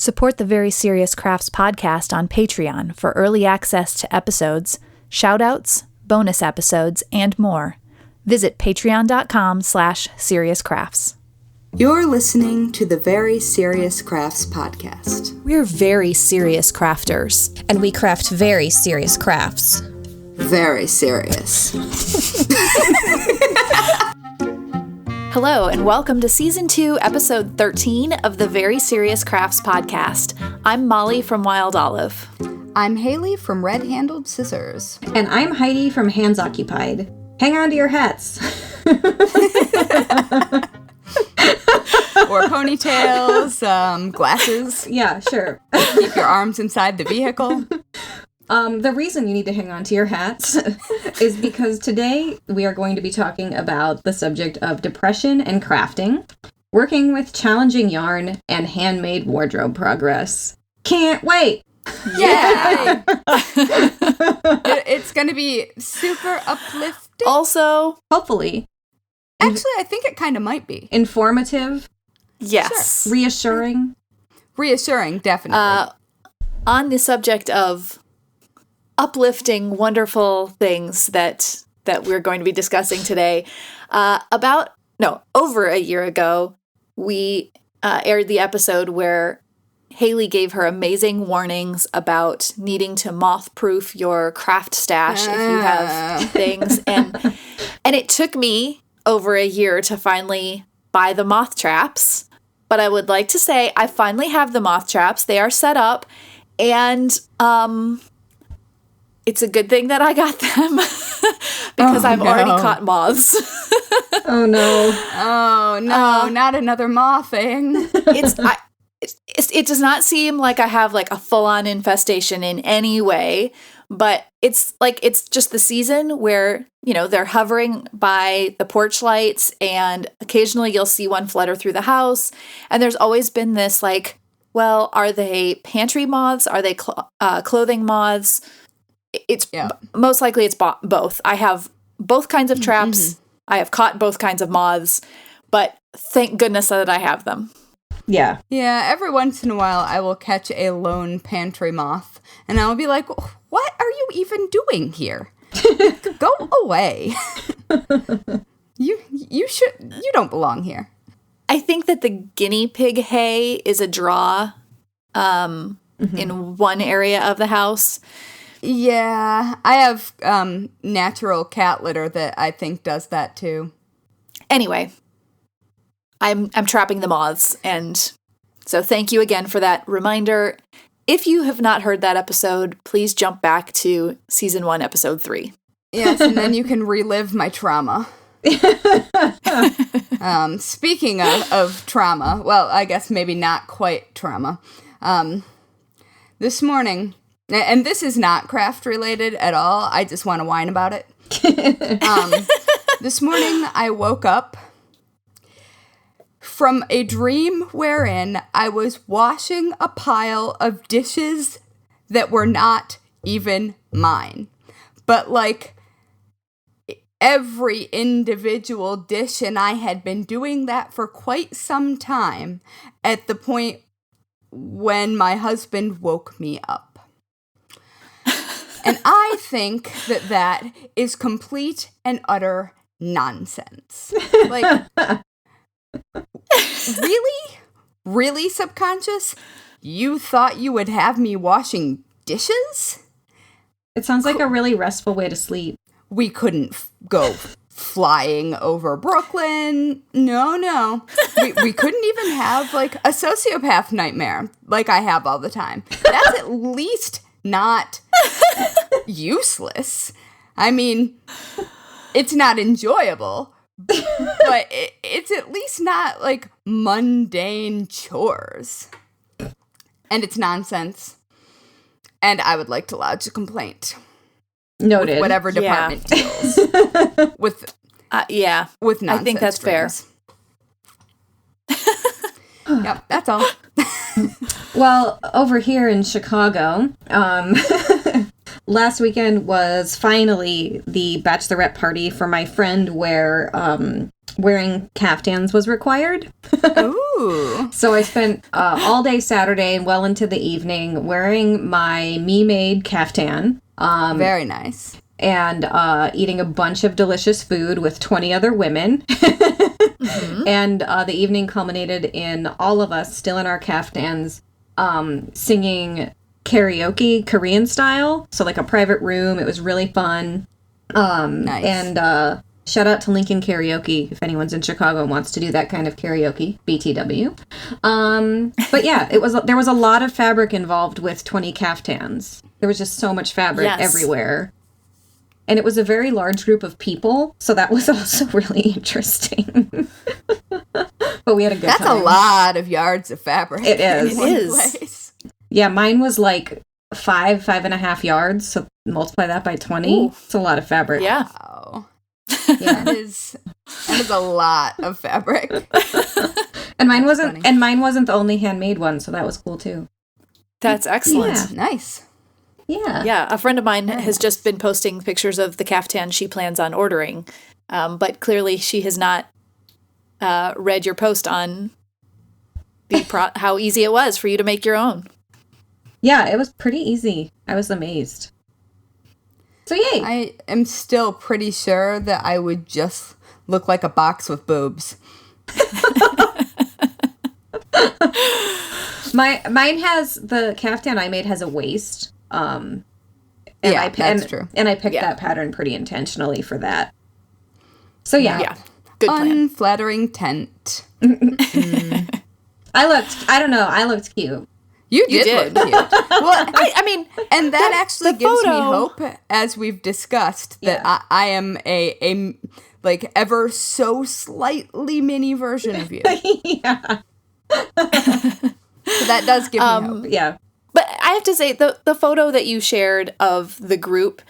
Support the Very Serious Crafts podcast on Patreon for early access to episodes, shoutouts, bonus episodes, and more. Visit patreon.com/seriouscrafts. You're listening to the Very Serious Crafts podcast. We're very serious crafters. And we craft very serious crafts. Very serious. Hello, and welcome to Season 2, Episode 13 of the Very Serious Crafts podcast. I'm Mollie from Wild Olive. I'm Haley from Red Handled Scissors. And I'm Heidi from Hands Occupied. Hang on to your hats. Or ponytails, glasses. Yeah, sure. Keep your arms inside the vehicle. The reason you need to hang on to your hats is because today we are going to be talking about the subject of depression and crafting, working with challenging yarn, and handmade wardrobe progress. Can't wait! Yeah! It's going to be super uplifting. Also, hopefully. Actually, I think it kind of might be. Informative. yes. Sure. Reassuring. Reassuring, definitely. On the subject of uplifting, wonderful things that we're going to be discussing today, over a year ago, we aired the episode where Haley gave her amazing warnings about needing to moth-proof your craft stash if you have things. And it took me over a year to finally buy the moth traps. But I would like to say I finally have the moth traps. They are set up. And it's a good thing that I got them because I've already caught moths. Oh, no. Oh, no, not another mothing. It does not seem like I have like a full-on infestation in any way, but it's just the season where, you know, they're hovering by the porch lights and occasionally you'll see one flutter through the house. And there's always been this like, well, are they pantry moths? Are they clothing moths? Most likely it's both. I have both kinds of traps. Mm-hmm. I have caught both kinds of moths, but thank goodness that I have them. Yeah. Yeah, every once in a while I will catch a lone pantry moth, and I'll be like, what are you even doing here? Go away. You don't belong here. I think that the guinea pig hay is a draw in one area of the house. Yeah, I have natural cat litter that I think does that too. Anyway, I'm trapping the moths, and so thank you again for that reminder. If you have not heard that episode, please jump back to Season 1, Episode 3. Yes, and then you can relive my trauma. Speaking of trauma, well, I guess maybe not quite trauma. This morning, and this is not craft related at all, I just want to whine about it. This morning I woke up from a dream wherein I was washing a pile of dishes that were not even mine. But like every individual dish, and I had been doing that for quite some time at the point when my husband woke me up. And I think that is complete and utter nonsense. Like, really? Really, subconscious? You thought you would have me washing dishes? It sounds like a really restful way to sleep. We couldn't go flying over Brooklyn. No. We couldn't even have, like, a sociopath nightmare like I have all the time. That's at least not useless. I mean, it's not enjoyable, but it's at least not, like, mundane chores. And it's nonsense. And I would like to lodge a complaint. Noted. With whatever department deals with with nonsense. I think that's dreams. Fair. Yep, that's all. Well, over here in Chicago, last weekend was finally the bachelorette party for my friend where wearing caftans was required. Ooh. So I spent all day Saturday and well into the evening wearing my me-made caftan. Very nice. And eating a bunch of delicious food with 20 other women. And the evening culminated in all of us still in our caftans singing karaoke Korean style. So like a private room. It was really fun. Nice. And shout out to Lincoln Karaoke if anyone's in Chicago and wants to do that kind of karaoke. BTW. But yeah, there was a lot of fabric involved with 20 caftans. There was just so much fabric everywhere. And it was a very large group of people, so that was also really interesting. But we had a good time. That's a lot of yards of fabric. It is. In one place. Yeah, mine was like 5.5 yards, so multiply that by 20. Ooh. It's a lot of fabric. Yeah. Wow. Yeah. That is a lot of fabric. And mine wasn't the only handmade one, so that was cool too. That's excellent. Yeah. Nice. Yeah. Yeah, a friend of mine has just been posting pictures of the caftan she plans on ordering, but clearly she has not read your post on how easy it was for you to make your own. Yeah, it was pretty easy. I was amazed. So yay! I am still pretty sure that I would just look like a box with boobs. Mine has the caftan I made has a waist. And that's true. And I picked that pattern pretty intentionally for that. So yeah. Good plan. Unflattering tent. I looked cute. You did look cute. Well, I mean, and that actually the gives me photo- hope, as we've discussed, that I am a like ever so slightly mini version of you. Yeah. So that does give me hope. Yeah. but I have to say, the photo that you shared of the group,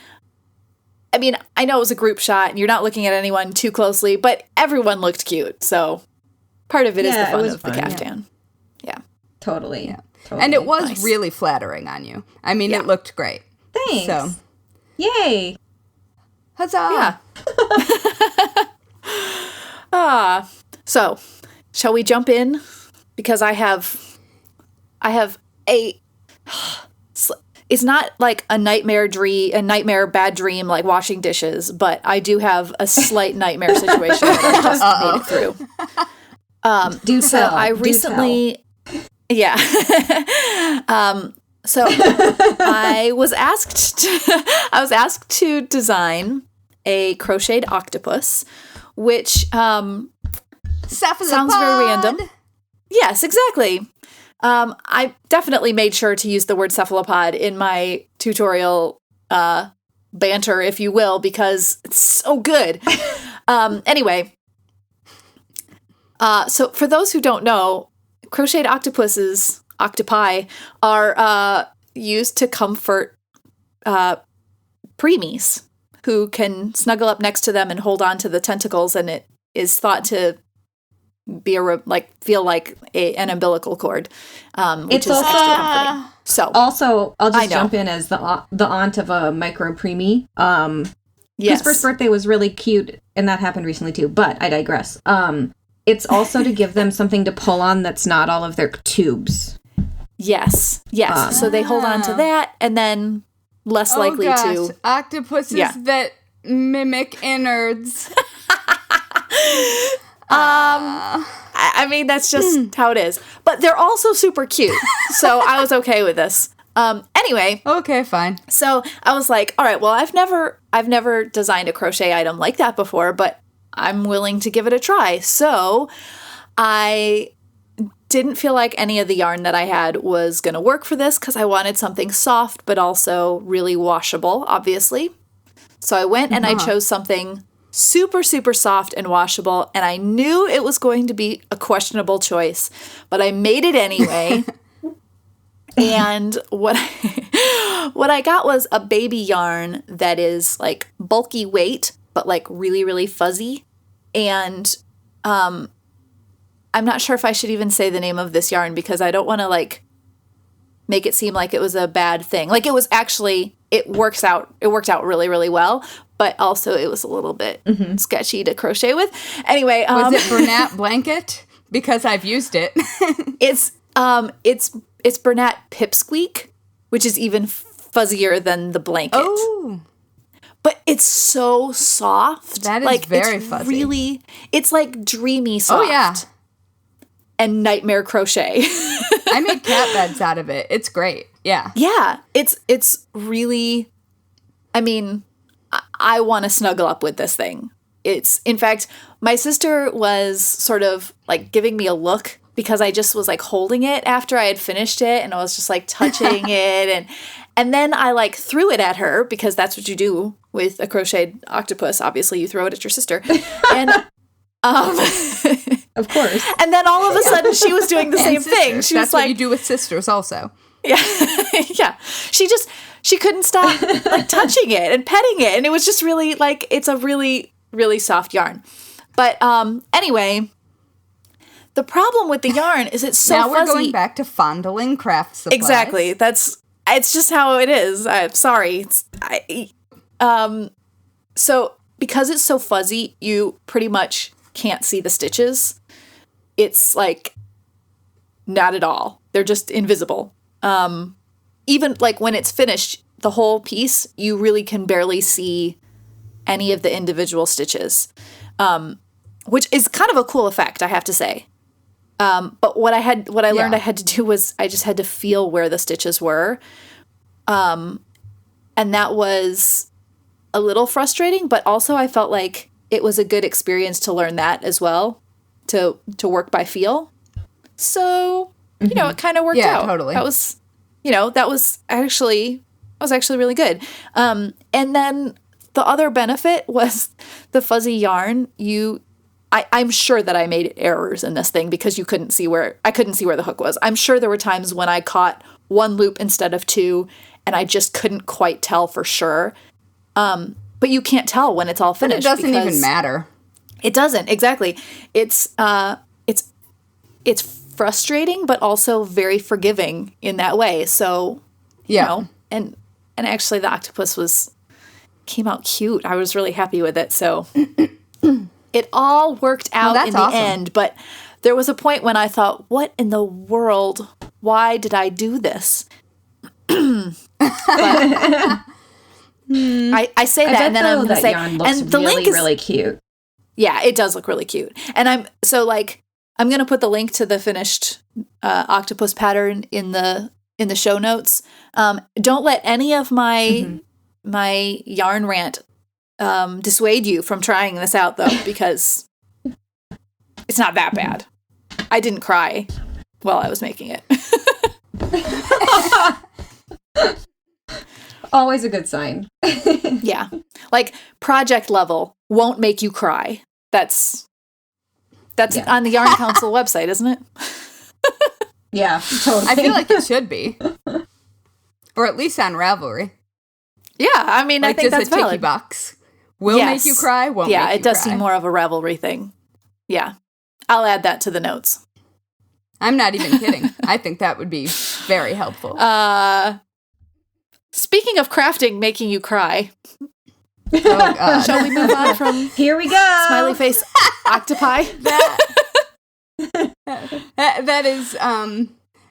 I mean, I know it was a group shot and you're not looking at anyone too closely, but everyone looked cute. So part of it is the fun of the caftan. Yeah. Totally. Yeah. Totally. And it was Nice. really flattering on you. I mean, it looked great. Thanks. So, Yay. huzzah! Yeah. So, shall we jump in? Because I have a. It's not like a nightmare bad dream like washing dishes, but I do have a slight nightmare situation that I just made it through. Do So tell. I recently, yeah. So I was asked to design a crocheted octopus, which sounds very random. Yes, exactly. I definitely made sure to use the word cephalopod in my tutorial banter, if you will, because it's so good. Anyway, so for those who don't know, crocheted octopi, are used to comfort preemies who can snuggle up next to them and hold on to the tentacles, and it is thought to be feel like an umbilical cord, which It's is also- extra comforting. So Also, I'll I just know. jump in as the aunt of a micro preemie. yes, Whose first birthday was really cute, and that happened recently too, but I digress. It's also to give them something to pull on that's not all of their tubes. yes. So they hold on to that, and then less likely to. Octopuses that mimic innards. I mean, that's just how it is. But they're also super cute, so I was okay with this. Anyway, Okay, fine. so I was like, all right, well, I've never designed a crochet item like that before, but I'm willing to give it a try. So I didn't feel like any of the yarn that I had was going to work for this because I wanted something soft, but also really washable, obviously. So I went and I chose something super, super soft and washable, and I knew it was going to be a questionable choice, but I made it anyway. And what I got was a baby yarn that is like bulky weight, but like really, really fuzzy. And I'm not sure if I should even say the name of this yarn because I don't want to like make it seem like it was a bad thing. Like it was actually, it worked out really, really well. but also it was a little bit sketchy to crochet with. Anyway, Was it Bernat blanket? Because I've used it. it's Bernat Pipsqueak, which is even fuzzier than the blanket. Oh. But it's so soft. That is like, very it's fuzzy. Really, it's like dreamy soft. Oh, yeah. And nightmare crochet. I made cat beds out of it. It's great. Yeah. Yeah. It's really, I mean, I want to snuggle up with this thing. In fact, my sister was sort of like giving me a look because I just was like holding it after I had finished it, and I was just like touching it, and then I like threw it at her because that's what you do with a crocheted octopus. Obviously, you throw it at your sister, and Of course. and then all of a sudden she was doing the same thing. She That's was like, what you do with sisters also. yeah, yeah. She couldn't stop like touching it and petting it, and it was just really like it's a really really soft yarn. But anyway. The problem with the yarn is it's so now fuzzy. We're going back to fondling craft supplies. Exactly. It's just how it is. I'm sorry. So because it's so fuzzy, you pretty much can't see the stitches. It's like not at all. They're just invisible. Even like when it's finished, the whole piece, you really can barely see any of the individual stitches, which is kind of a cool effect, I have to say. But what I learned I had to do was I just had to feel where the stitches were. And that was a little frustrating, but also I felt like it was a good experience to learn that as well, to work by feel. So, you know, it kind of worked out. Yeah, totally. That was, that was actually really good. And then the other benefit was the fuzzy yarn. I'm sure that I made errors in this thing because I couldn't see where the hook was. I'm sure there were times when I caught one loop instead of two, and I just couldn't quite tell for sure. But you can't tell when it's all finished. But it doesn't even matter. It doesn't, exactly. It's frustrating, but also very forgiving in that way. So, you know, and actually the octopus came out cute. I was really happy with it. So. It all worked out in the end, but there was a point when I thought, what in the world? Why did I do this? I say that, and then I'm going to say, yarn looks and the really, link is really cute. Yeah, it does look really cute. And I'm going to put the link to the finished octopus pattern in the show notes. Don't let any of my yarn rant dissuade you from trying this out, though, because it's not that bad. I didn't cry while I was making it. Always a good sign. Yeah. Like, project level won't make you cry. That's on the Yarn Council website, isn't it? Yeah, totally. I feel like it should be. Or at least on Ravelry. Yeah, I mean, like I think that's just a valid. ticky box. Will make you cry, won't make you cry. Yeah, it does seem more of a Ravelry thing. Yeah. I'll add that to the notes. I'm not even kidding. I think that would be very helpful. Speaking of crafting making you cry. Oh, God. Shall we move on from Here we go. smiley face octopi? That is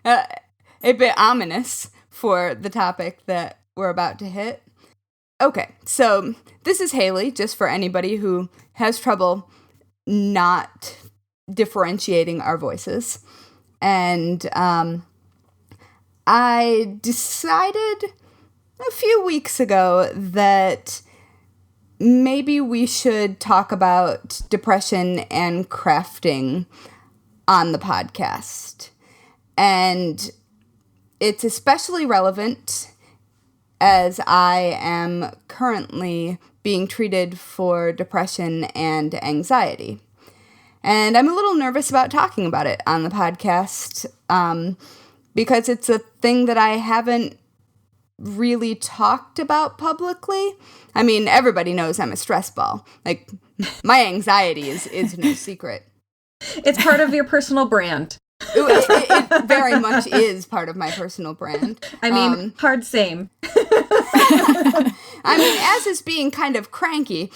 a bit ominous for the topic that we're about to hit. Okay, so this is Haley, just for anybody who has trouble not differentiating our voices. And I decided a few weeks ago that maybe we should talk about depression and crafting on the podcast. And it's especially relevant as I am currently being treated for depression and anxiety. And I'm a little nervous about talking about it on the podcast because it's a thing that I haven't really talked about publicly. I mean, everybody knows I'm a stress ball. Like, my anxiety is no secret. It's part of your personal brand. It very much is part of my personal brand. I mean, hard same. I mean, as is being kind of cranky,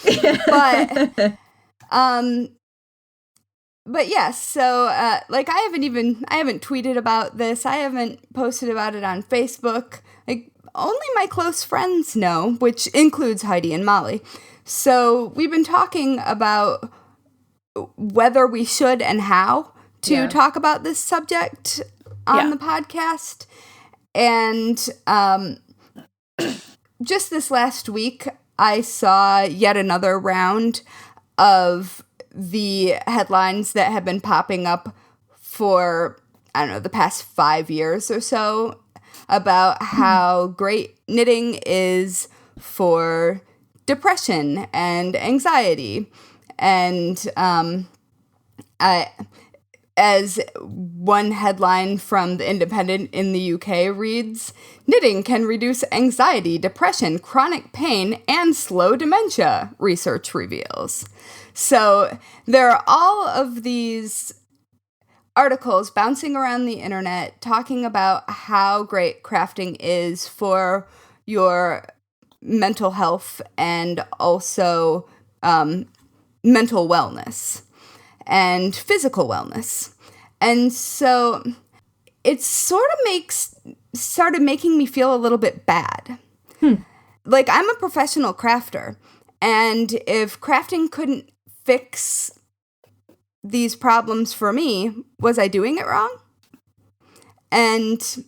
but yes, so like I haven't tweeted about this. I haven't posted about it on Facebook. Like only my close friends know, which includes Heidi and Mollie. So we've been talking about whether we should and how to talk about this subject on the podcast. And just this last week, I saw yet another round of the headlines that have been popping up for, I don't know, the past 5 years or so about how great knitting is for depression and anxiety. And as one headline from The Independent in the UK reads, knitting can reduce anxiety, depression, chronic pain, and slow dementia, research reveals. So there are all of these articles bouncing around the internet talking about how great crafting is for your mental health and also mental wellness and physical wellness. And so it started making me feel a little bit bad. Like, I'm a professional crafter, and if crafting couldn't fix these problems for me, was I doing it wrong? And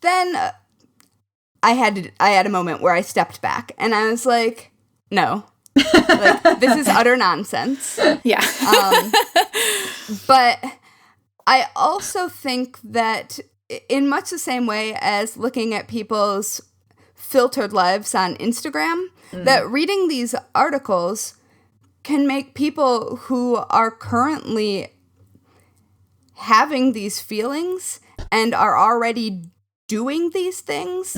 then I had a moment where I stepped back and I was like, no, like, this is utter nonsense. Yeah. But I also think that in much the same way as looking at people's filtered lives on Instagram, that reading these articles can make people who are currently having these feelings and are already doing these things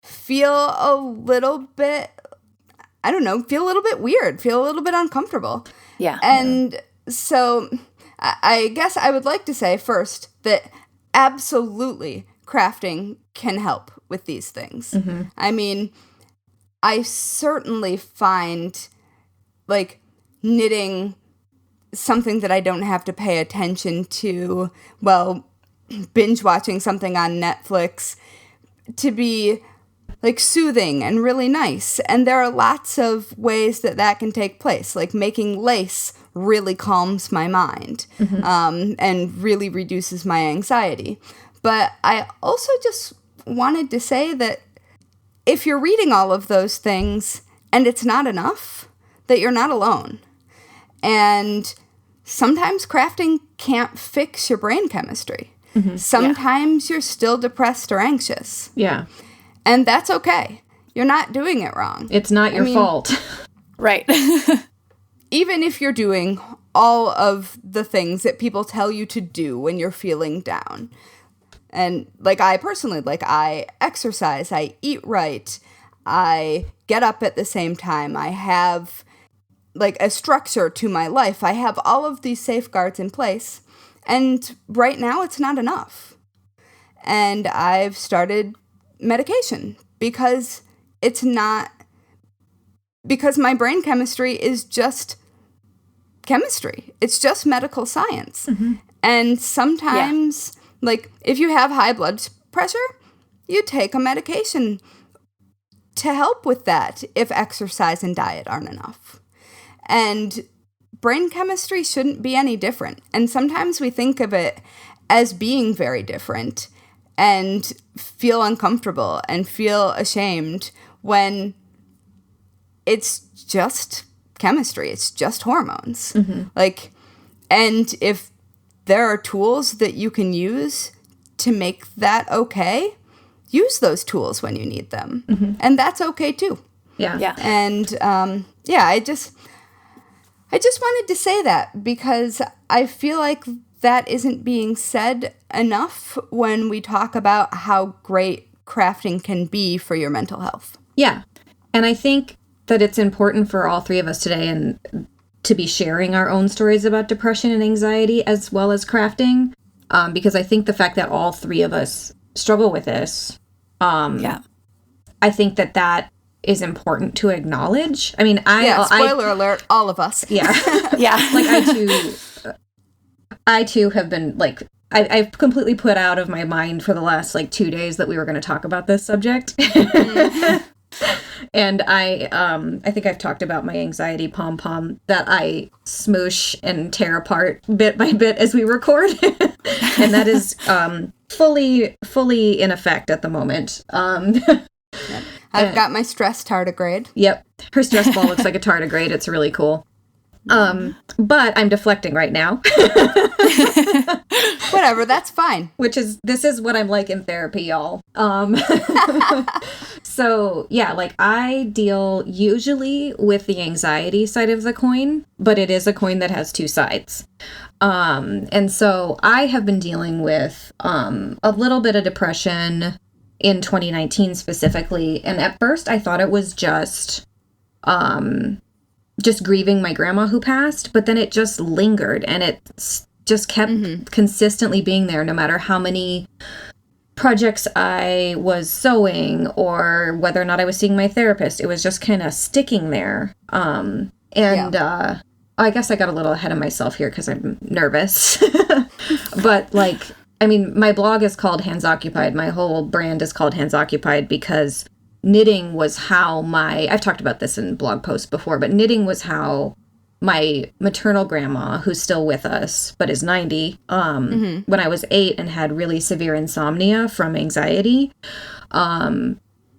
feel a little bit, I don't know, feel a little bit weird, feel a little bit uncomfortable. Yeah. And so I guess I would like to say first that absolutely crafting can help with these things. I mean, I certainly find, like, knitting something that I don't have to pay attention to, well, binge watching something on Netflix, to be, like, soothing and really nice. And there are lots of ways that can take place. Like, making lace really calms my mind and really reduces my anxiety. But I also just wanted to say that if you're reading all of those things and it's not enough, that you're not alone. And sometimes crafting can't fix your brain chemistry. Sometimes you're still depressed or anxious. Yeah. And that's okay. You're not doing it wrong. It's not your fault. Right. Even if you're doing all of the things that people tell you to do when you're feeling down. And, like, I personally, like, I exercise, I eat right, I get up at the same time, I have, like, a structure to my life, I have all of these safeguards in place, and right now it's not enough. And I've started medication because my brain chemistry is just chemistry. It's just medical science. And sometimes, like, if you have high blood pressure, you take a medication to help with that if exercise and diet aren't enough. And brain chemistry shouldn't be any different. And sometimes we think of it as being very different and feel uncomfortable and feel ashamed when it's just chemistry. It's just hormones. Like, and if there are tools that you can use to make that okay, use those tools when you need them. And that's okay too. Yeah. And I just wanted to say that because I feel like that isn't being said enough when we talk about how great crafting can be for your mental health. Yeah. And I think that it's important for all three of us today and to be sharing our own stories about depression and anxiety as well as crafting, because I think the fact that all three of us struggle with this, I think that is important to acknowledge. I mean, spoiler alert, all of us. Yeah. Yeah. Like I too have been like, I've completely put out of my mind for the last like 2 days that we were going to talk about this subject. And I think I've talked about my anxiety pom-pom that I smoosh and tear apart bit by bit as we record. And that is fully in effect at the moment. I've got my stress tardigrade. Yep. Her stress ball looks like a tardigrade. It's really cool. But I'm deflecting right now. Whatever, that's fine. This is what I'm like in therapy, y'all. So yeah, like I deal usually with the anxiety side of the coin, but it is a coin that has two sides. And so I have been dealing with a little bit of depression in 2019 specifically. And at first I thought it was just grieving my grandma who passed, but then it just lingered and it just kept consistently being there no matter how many projects I was sewing or whether or not I was seeing my therapist. It was just kind of sticking there. I guess I got a little ahead of myself here because I'm nervous. But like, I mean, my blog is called Hands Occupied. My whole brand is called Hands Occupied because knitting was how I've talked about this in blog posts before, but knitting was how my maternal grandma, who's still with us, but is 90, when I was 8 and had really severe insomnia from anxiety,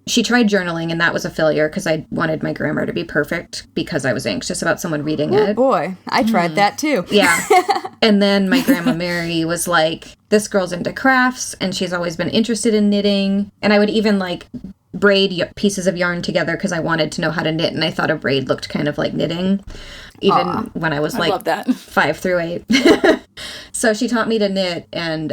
she tried journaling and that was a failure because I wanted my grammar to be perfect because I was anxious about someone reading it. Oh boy, I tried that too. Yeah. And then my grandma Mary was like, this girl's into crafts and she's always been interested in knitting. And I would even like braid pieces of yarn together because I wanted to know how to knit, and I thought a braid looked kind of like knitting, even when I was like love that. 5 through 8. So she taught me to knit, and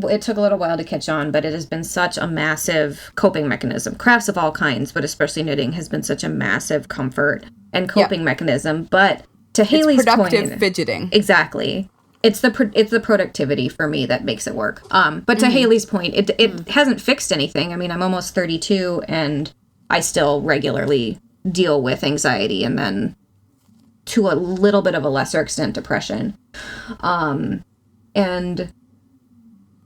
it took a little while to catch on, but it has been such a massive coping mechanism. Crafts of all kinds, but especially knitting has been such a massive comfort and coping mechanism. But to Haley's productive point, fidgeting. Exactly. It's the productivity for me that makes it work. But to Haley's point, it hasn't fixed anything. I mean, I'm almost 32 and I still regularly deal with anxiety and then to a little bit of a lesser extent depression. And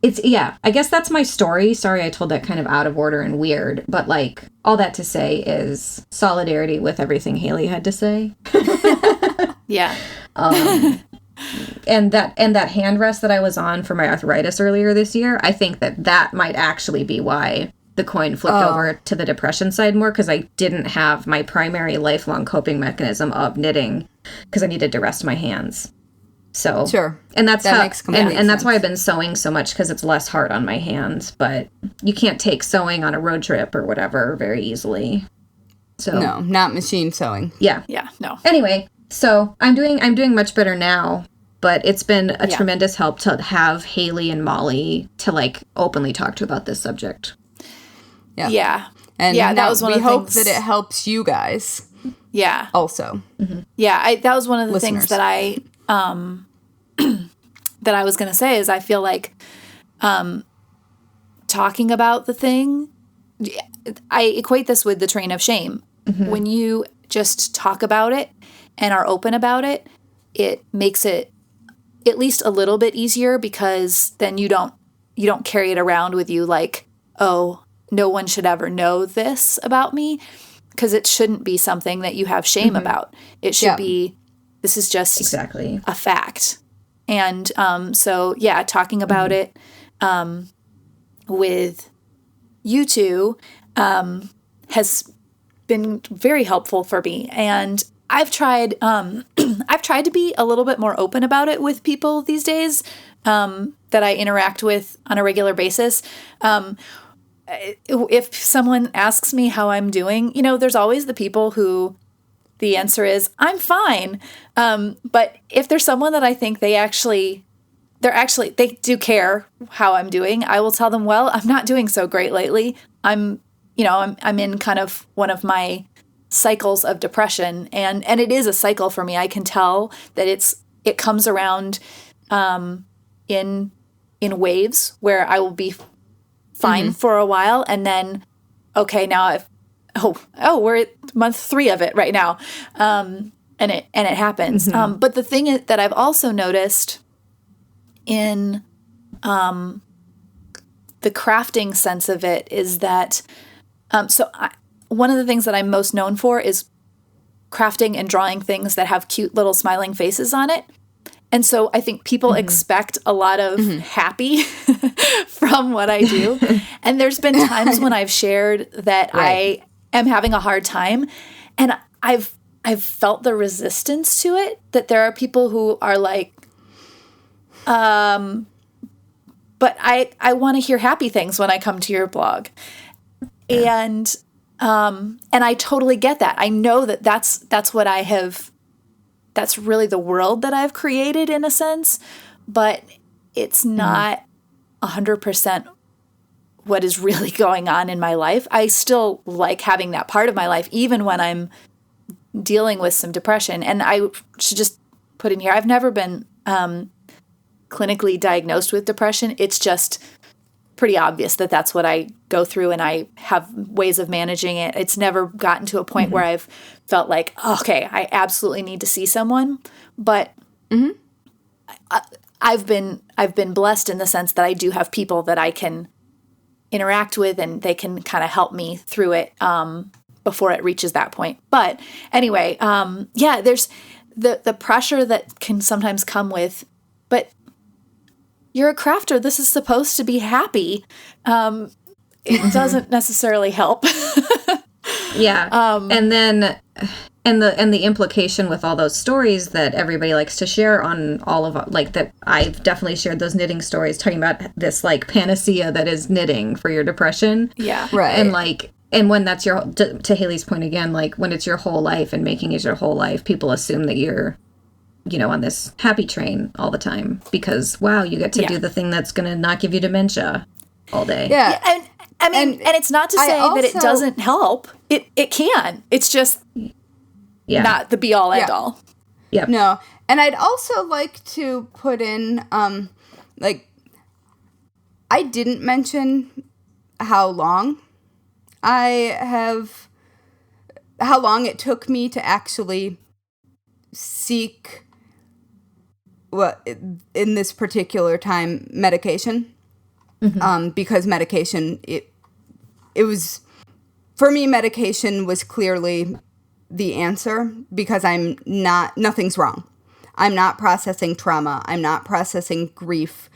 I guess that's my story. Sorry I told that kind of out of order and weird, but like all that to say is solidarity with everything Haley had to say. Yeah. And that hand rest that I was on for my arthritis earlier this year, I think that might actually be why the coin flipped over to the depression side more, because I didn't have my primary lifelong coping mechanism of knitting because I needed to rest my hands. So sure, and that's that how, makes complete and that's sense. why I've been sewing so much, because it's less hard on my hands. But you can't take sewing on a road trip or whatever very easily. So no, not machine sewing. Yeah, no. Anyway, so I'm doing much better now. But it's been a tremendous help to have Haley and Mollie to like openly talk to about this subject. Yeah. And that was one of the we hope things that it helps you guys. Yeah. Also. Mm-hmm. Yeah, that was one of the Listeners. things that I that I was going to say is I feel like talking about the thing, I equate this with the train of shame. Mm-hmm. When you just talk about it and are open about it, it makes it at least a little bit easier, because then you don't carry it around with you like, oh, no one should ever know this about me, because it shouldn't be something that you have shame about. It should be, this is just exactly a fact. And so talking about it with you two has been very helpful for me. And I've tried to be a little bit more open about it with people these days that I interact with on a regular basis. If someone asks me how I'm doing, there's always the people who the answer is, I'm fine. But if there's someone that I think they do care how I'm doing, I will tell them, well, I'm not doing so great lately. I'm in kind of one of my cycles of depression, and it is a cycle for me. I can tell that it comes around in waves where I will be fine for a while, and then okay, now we're at month 3 of it right now. And it happens. But the thing that I've also noticed in the crafting sense of it is that, one of the things that I'm most known for is crafting and drawing things that have cute little smiling faces on it. And so I think people expect a lot of happy from what I do. And there's been times when I've shared that I am having a hard time, and I've felt the resistance to it, that there are people who are like, but I want to hear happy things when I come to your blog. And I totally get that. I know that that's what I have, that's really the world that I've created in a sense, but it's not 100% what is really going on in my life. I still like having that part of my life, even when I'm dealing with some depression. And I should just put in here, I've never been clinically diagnosed with depression. It's just pretty obvious that that's what I go through, and I have ways of managing it. It's never gotten to a point where I've felt like, okay, I absolutely need to see someone. But I've been blessed in the sense that I do have people that I can interact with, and they can kind of help me through it before it reaches that point. But anyway, there's the pressure that can sometimes come with, but you're a crafter. This is supposed to be happy. It doesn't necessarily help. And then the implication with all those stories that everybody likes to share on all of, like, that I've definitely shared those knitting stories talking about this like panacea that is knitting for your depression. Yeah. Right. And like, and when that's your, to Haley's point again, like when it's your whole life and making is your whole life, people assume that you're, on this happy train all the time because, wow, you get to do the thing that's going to not give you dementia all day. Yeah. And I mean, and it's not to say that it doesn't help. It can. It's just not the be all end all. Yep. No. And I'd also like to put in, I didn't mention how long it took me to actually seek, in this particular time, medication. Because medication, it was, for me, medication was clearly the answer, because nothing's wrong. I'm not processing trauma. I'm not processing grief.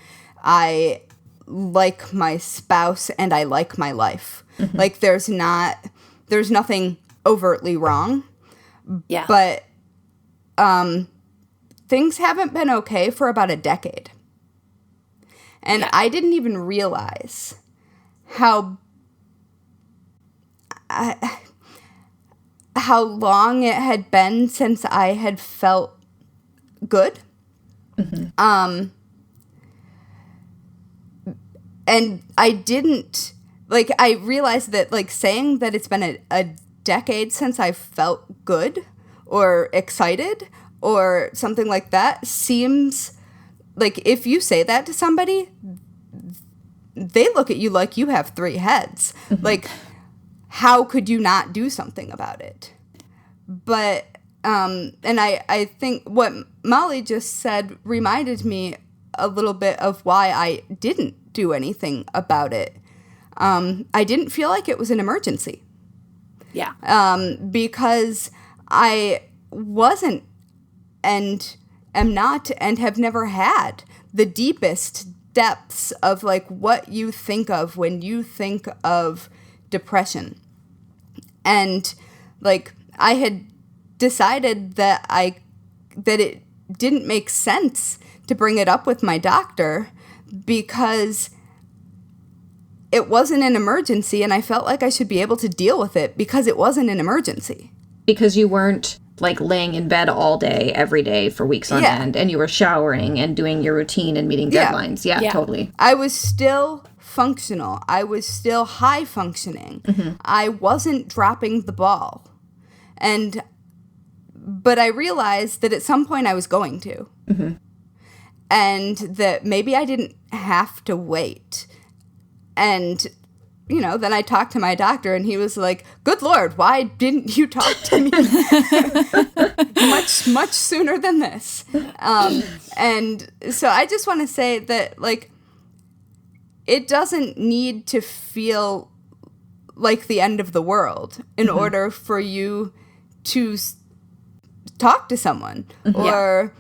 I like my spouse and I like my life. Like there's nothing overtly wrong. Yeah. But things haven't been okay for about a decade. And I didn't even realize how long it had been since I had felt good. And I didn't, I realized that, saying that it's been a decade since I felt good or excited or something like that seems if you say that to somebody, they look at you like you have 3 heads. How could you not do something about it? But, and I think what Mollie just said reminded me a little bit of why I didn't do anything about it. I didn't feel like it was an emergency. Yeah. Because I wasn't and am not and have never had the deepest depths of what you think of when you think of depression. And I had decided that it didn't make sense to bring it up with my doctor because it wasn't an emergency, and I felt like I should be able to deal with it because it wasn't an emergency. Because you weren't laying in bed all day, every day for weeks on end, and you were showering and doing your routine and meeting deadlines. Yeah, totally. I was still functional. I was still high functioning. I wasn't dropping the ball. But I realized that at some point I was going to. And that maybe I didn't have to wait. And then I talked to my doctor, and he was like, "Good Lord, why didn't you talk to me much sooner than this?" And so I just want to say that, like, it doesn't need to feel like the end of the world in order for you to talk to someone or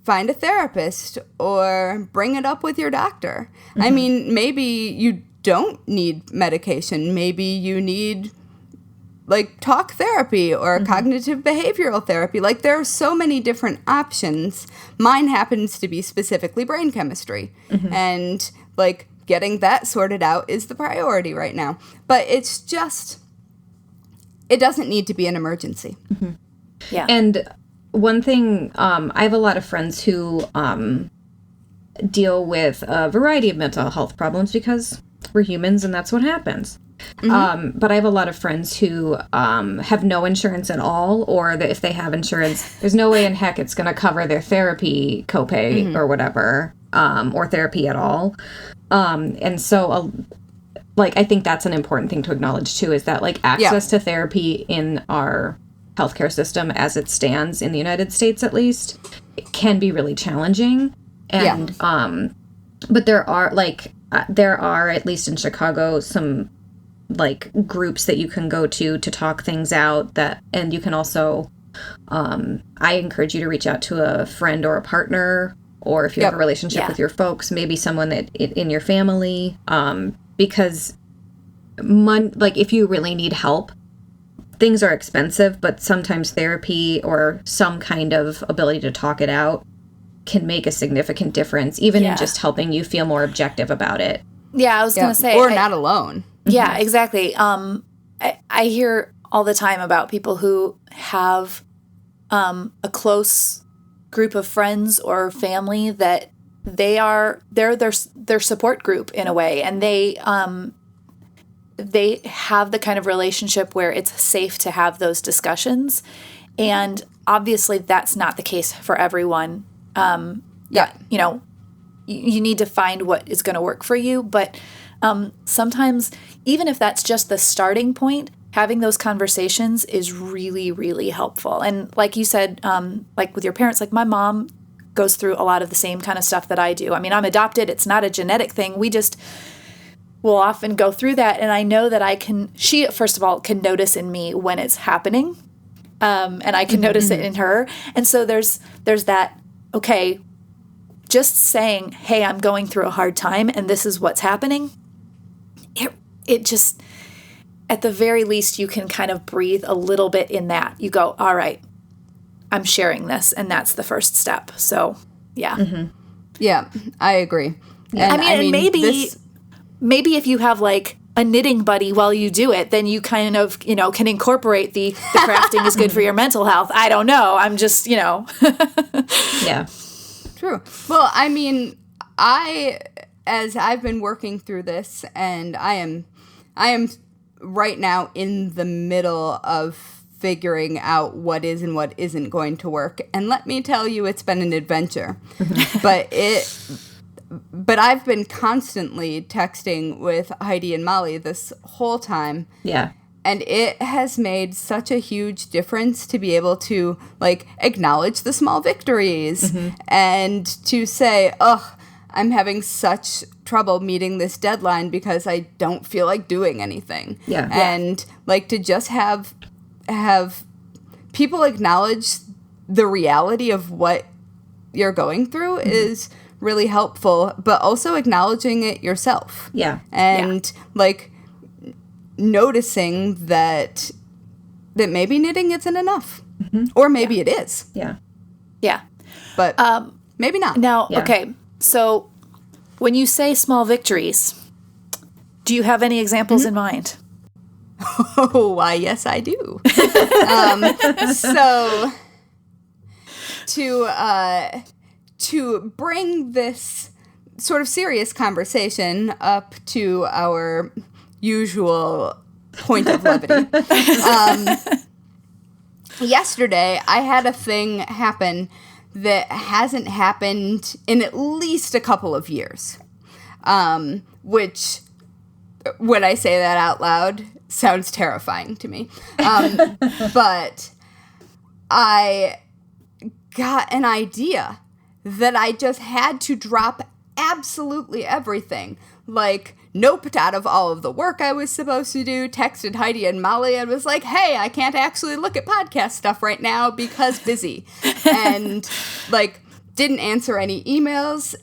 find a therapist or bring it up with your doctor. I mean, maybe you don't need medication. Maybe you need, like, talk therapy or cognitive behavioral therapy. Like, there are so many different options. Mine happens to be specifically brain chemistry. And, like, getting that sorted out is the priority right now. But it's just, it doesn't need to be an emergency. Yeah. And one thing, I have a lot of friends who deal with a variety of mental health problems because we're humans and that's what happens. But I have a lot of friends who have no insurance at all, or that if they have insurance, there's no way in heck it's going to cover their therapy copay or whatever, or therapy at all. And so, like, I think that's an important thing to acknowledge too, is that, like, access to therapy in our healthcare system as it stands in the United States, at least, it can be really challenging. And, but there are, at least in Chicago, some, like, groups that you can go to talk things out, and you can also, I encourage you to reach out to a friend or a partner, or if you have a relationship with your folks, maybe someone that in your family, because if you really need help, things are expensive, but sometimes therapy or some kind of ability to talk it out can make a significant difference, even in just helping you feel more objective about it. Yeah, I was going to say. Or not alone. Yeah, exactly. I hear all the time about people who have a close group of friends or family that they're their support group in a way, and they have the kind of relationship where it's safe to have those discussions. And obviously that's not the case for everyone. You need to find what is going to work for you. But sometimes, even if that's just the starting point, having those conversations is really, really helpful. And like you said, like with your parents, like my mom goes through a lot of the same kind of stuff that I do. I mean, I'm adopted. It's not a genetic thing. We just will often go through that. And I know that she, first of all, can notice in me when it's happening. And I can notice it in her. And so there's that, okay, just saying, hey, I'm going through a hard time and this is what's happening. It just, at the very least, you can kind of breathe a little bit in that. You go, all right, I'm sharing this. And that's the first step. So, yeah. Yeah, I agree. Yeah. And I mean maybe if you have, like, a knitting buddy while you do it, then you kind of, can incorporate the crafting is good for your mental health. I don't know. I'm just, Yeah. True. Well, I mean, as I've been working through this, and I am right now in the middle of figuring out what is and what isn't going to work. And let me tell you, it's been an adventure. But I've been constantly texting with Heidi and Mollie this whole time. Yeah. And it has made such a huge difference to be able to, like, acknowledge the small victories and to say, I'm having such trouble meeting this deadline because I don't feel like doing anything. Yeah. And, like, to just have people acknowledge the reality of what you're going through is really helpful, but also acknowledging it yourself. Yeah. And, like, noticing that maybe knitting isn't enough. Or maybe it is. Yeah. Yeah. But maybe not. Now, okay, so when you say small victories, do you have any examples in mind? Oh, why, yes, I do. So to bring this sort of serious conversation up to our usual point of levity. Yesterday, I had a thing happen that hasn't happened in at least a couple of years, which when I say that out loud, sounds terrifying to me. But I got an idea that I just had to drop absolutely everything. Like, noped out of all of the work I was supposed to do, texted Heidi and Mollie and was like, hey, I can't actually look at podcast stuff right now because busy. And, like, didn't answer any emails.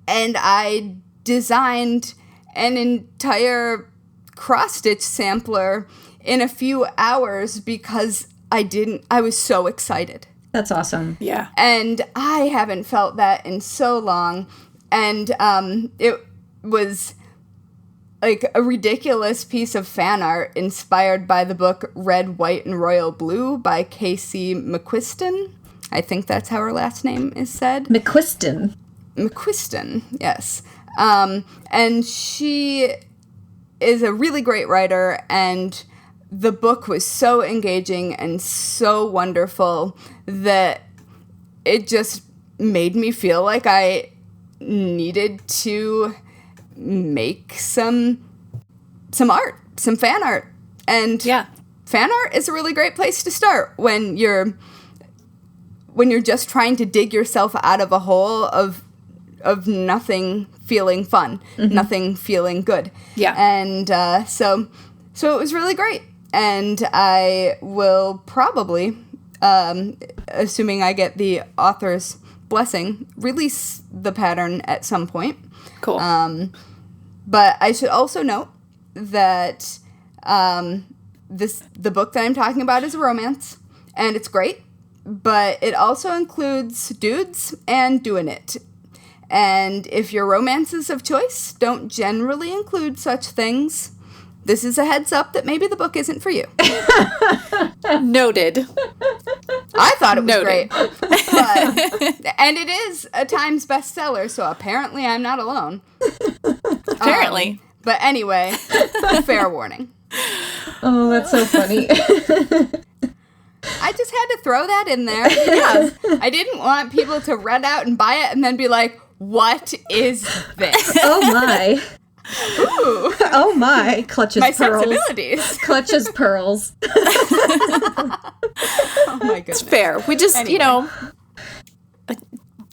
And I designed an entire cross-stitch sampler in a few hours because I was so excited. That's awesome. Yeah. And I haven't felt that in so long. And it was like a ridiculous piece of fan art inspired by the book Red, White, and Royal Blue by Casey McQuiston. I think that's how her last name is said. McQuiston, yes. And she is a really great writer, and the book was so engaging and so wonderful that it just made me feel like I needed to make some art, some fan art. And fan art is a really great place to start when you're just trying to dig yourself out of a hole of nothing feeling fun, nothing feeling good. Yeah. And so it was really great. And I will probably, assuming I get the author's blessing, release the pattern at some point. Cool. But I should also note that the book that I'm talking about is a romance, and it's great, but it also includes dudes and doing it. And if your romances of choice don't generally include such things, this is a heads up that maybe the book isn't for you. Noted. I thought it was Noted. great. But, and it is a Times bestseller, so apparently I'm not alone. Apparently. But anyway, fair warning. Oh, that's so funny. I just had to throw that in there because I didn't want people to run out and buy it and then be like, what is this? Oh my. Ooh. Oh my. Clutches My pearls. sensibilities. Clutches pearls. Oh my goodness. It's fair. We just, Anyway.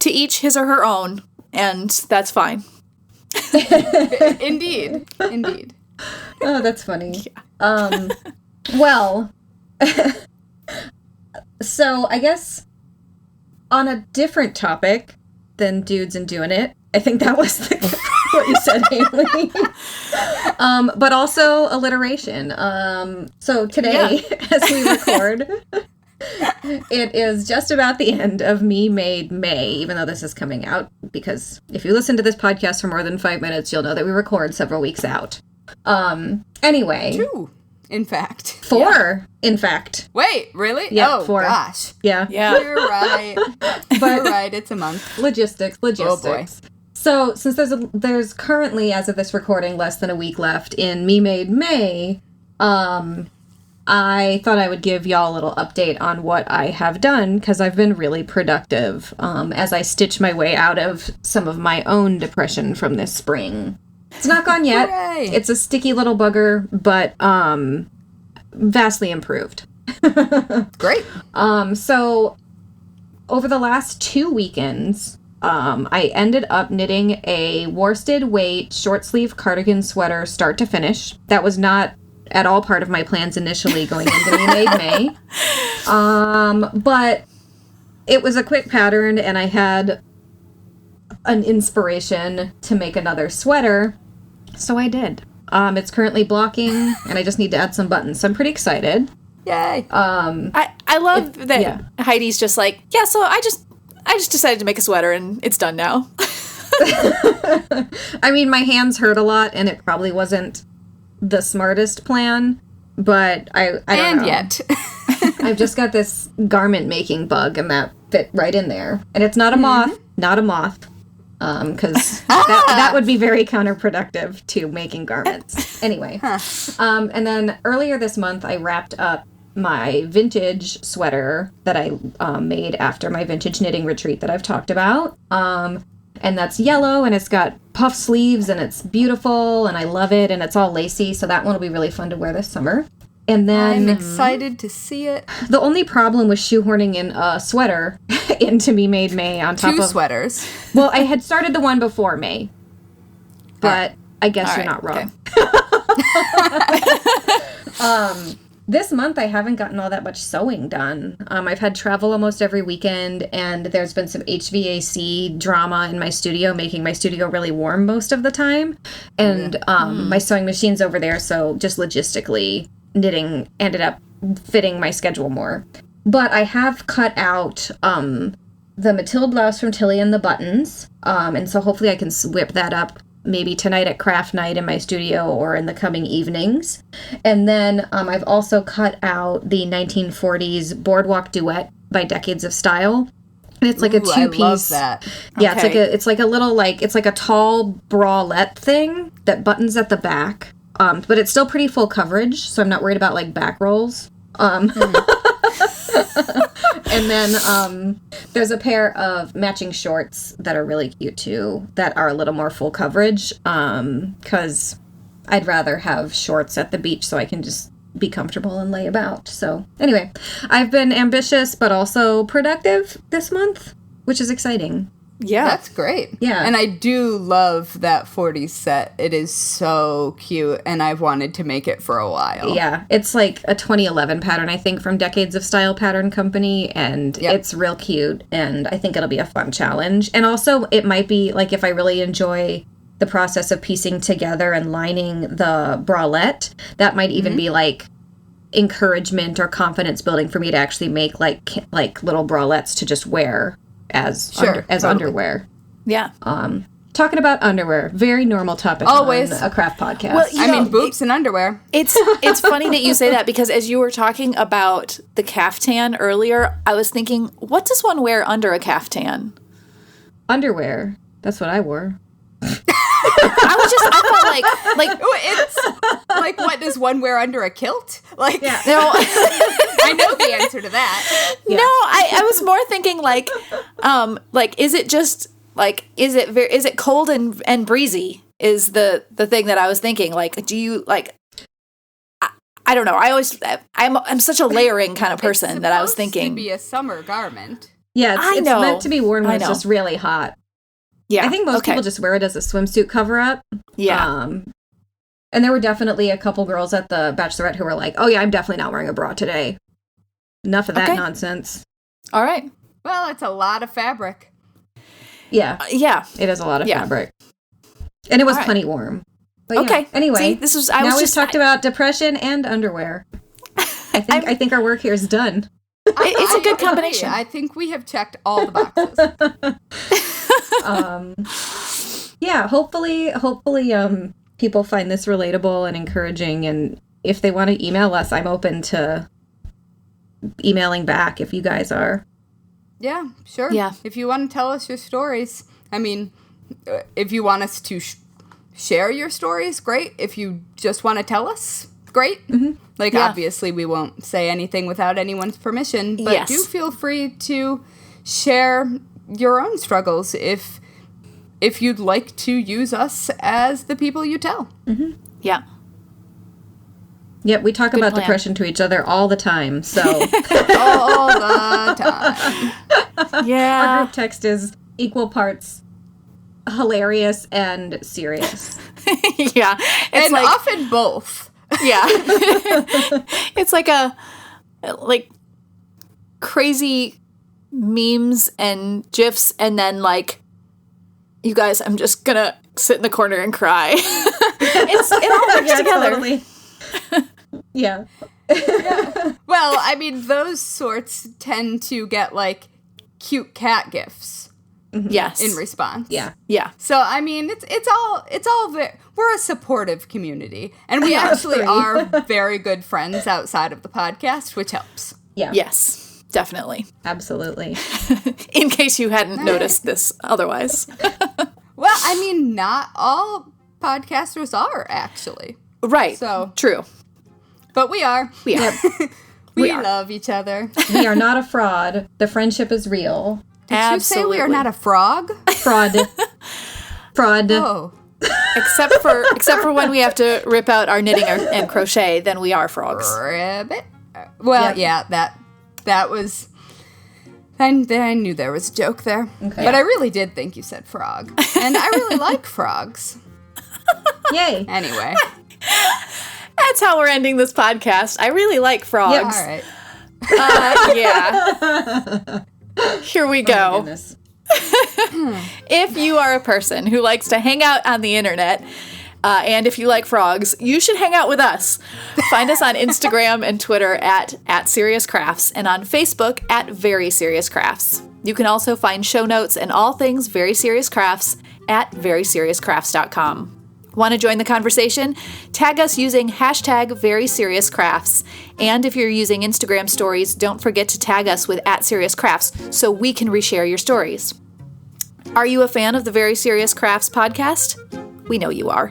to each his or her own, and that's fine. Indeed. Oh, that's funny. Well, so I guess on a different topic than dudes and doing it, I think that was what you said, Haley. But also alliteration. So today, as we record, it is just about the end of Me Made May, even though this is coming out, because if you listen to this podcast for more than 5 minutes, you'll know that we record several weeks out. Anyway. 2, in fact. 4, in fact. Wait, really? Yeah, oh, 4. gosh. Yeah. You're right. You're right, it's a month. Logistics. Oh, boy. So, since there's currently, as of this recording, less than a week left in Me Made May, I thought I would give y'all a little update on what I have done, because I've been really productive as I stitch my way out of some of my own depression from this spring. It's not gone yet. Hooray. It's a sticky little bugger, but vastly improved. Great. So, over the last 2 weekends, I ended up knitting a worsted weight short sleeve cardigan sweater start to finish. That was not at all part of my plans initially going into Me Made May. But it was a quick pattern, and I had an inspiration to make another sweater, so I did. It's currently blocking, and I just need to add some buttons, so I'm pretty excited. Yay. I love that Heidi's just like, yeah, so I just decided to make a sweater and it's done now. I mean, my hands hurt a lot, and it probably wasn't the smartest plan, but I don't know. And yet. I've just got this garment making bug, and that fit right in there. And it's not a moth, because that would be very counterproductive to making garments. Anyway, and then earlier this month, I wrapped up my vintage sweater that I made after my vintage knitting retreat that I've talked about. and that's yellow, and it's got puff sleeves, and it's beautiful, and I love it, and it's all lacy, so that one will be really fun to wear this summer. And then I'm excited to see it. the only problem with shoehorning in a sweater into Me Made May on top 2 of sweaters. Well, I had started the one before May, but I guess you're not wrong. Okay. This month I haven't gotten all that much sewing done. I've had travel almost every weekend, and there's been some HVAC drama in my studio, making my studio really warm most of the time. And my sewing machine's over there, so just logistically, knitting ended up fitting my schedule more. But I have cut out the Matilde blouse from Tilly and the buttons, and so hopefully I can whip that up maybe tonight at craft night in my studio or in the coming evenings. And then I've also cut out the 1940s Boardwalk Duet by Decades of Style. And it's like a 2-piece. I love that. Yeah, Okay. it's like a little it's like a tall bralette thing that buttons at the back. But it's still pretty full coverage, so I'm not worried about like back rolls. And then there's a pair of matching shorts that are really cute too, that are a little more full coverage, because I'd rather have shorts at the beach so I can just be comfortable and lay about. So anyway, I've been ambitious but also productive this month, which is exciting. Yeah. That's great. Yeah. And I do love that 40s set. It is so cute, and I've wanted to make it for a while. Yeah, it's like a 2011 pattern, I think, from Decades of Style Pattern Company, and it's real cute, and I think it'll be a fun challenge. And also, it might be, like, if I really enjoy the process of piecing together and lining the bralette, that might even be, like, encouragement or confidence building for me to actually make, like little bralettes to just wear as underwear. Yeah. Talking about underwear, very normal topic Always. on a craft podcast. Well, I mean, boobs and underwear. It's funny that you say that, because as you were talking about the caftan earlier, I was thinking, what does one wear under a caftan? Underwear. That's what I wore. I felt like It's like, what does one wear under a kilt? Like, Yeah. no, I know the answer to that. Yeah. no, I was more thinking like is it just like, is it cold and breezy is the thing that I was thinking. Like, do you like, I don't know. I'm such a layering kind of person that I was thinking. To be a summer garment. Yeah, I it's know. meant to be worn when I it's know. just really hot. Yeah. I think most people just wear it as a swimsuit cover-up. Yeah. And there were definitely a couple girls at the Bachelorette who were like, oh yeah, I'm definitely not wearing a bra today. Enough of that Okay. nonsense. All right. Well, it's a lot of fabric. Yeah, Yeah. it is a lot of Yeah. fabric. And it was All right. plenty warm. But Okay. yeah. Anyway, See, now we've talked about depression and underwear. I think our work here is done. It's a I good agree. combination. I think we have checked all the boxes. Yeah, hopefully people find this relatable and encouraging, and if they want to email us, I'm open to emailing back if you guys are. Yeah, sure. Yeah. If you want to tell us your stories, I mean, if you want us to share your stories, great. If you just want to tell us, great. Mm-hmm. Like, Yeah. obviously, we won't say anything without anyone's permission, but Yes. do feel free to share your own struggles if you'd like to use us as the people you tell. Yeah. Yep, we talk about plan. depression to each other all the time, so All the time. Yeah. our group text is equal parts hilarious and serious. Yeah. It's And like, often both. yeah. It's like crazy memes and GIFs, and then like, you guys, I'm just gonna sit in the corner and cry. It all works together. Totally. Yeah. Well, I mean, those sorts tend to get like cute cat gifs Yes. in response. Yeah. Yeah. So I mean, it's all we're a supportive community, and we actually Agree. are very good friends outside of the podcast, which helps. Yeah. Yes. Definitely. Absolutely. In case you hadn't noticed this otherwise. Well, I mean, not all podcasters are actually, Right. So- true. but we are. We are. We are. love each other. We are not a fraud. The friendship is real. Did you say we are not a frog? Fraud. Oh. Except for when we have to rip out our knitting and crochet, then we are frogs. Ribbit. Well, yeah, that was... I knew there was a joke there. Okay. But I really did think you said frog. And I really like frogs. Yay. Anyway. That's how we're ending this podcast. I really like frogs. Yep. All right. Yeah. Here we go. Oh, goodness. If you are a person who likes to hang out on the internet, and if you like frogs, you should hang out with us. Find us on Instagram and Twitter at Serious Crafts and on Facebook at Very Serious Crafts. You can also find show notes and all things Very Serious Crafts at veryseriouscrafts.com. Want to join the conversation? Tag us using hashtag #VerySeriousCrafts. And if you're using Instagram stories, don't forget to tag us with @SeriousCrafts so we can reshare your stories. Are you a fan of the Very Serious Crafts podcast? We know you are.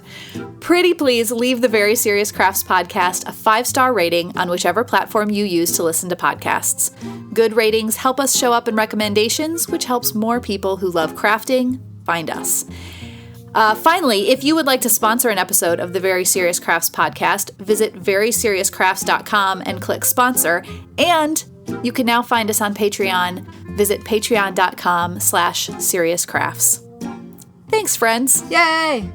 Pretty please leave the Very Serious Crafts podcast a 5-star rating on whichever platform you use to listen to podcasts. Good ratings help us show up in recommendations, which helps more people who love crafting find us. Finally, if you would like to sponsor an episode of the Very Serious Crafts podcast, visit veryseriouscrafts.com and click sponsor. And you can now find us on Patreon. Visit patreon.com/seriouscrafts. Thanks, friends. Yay!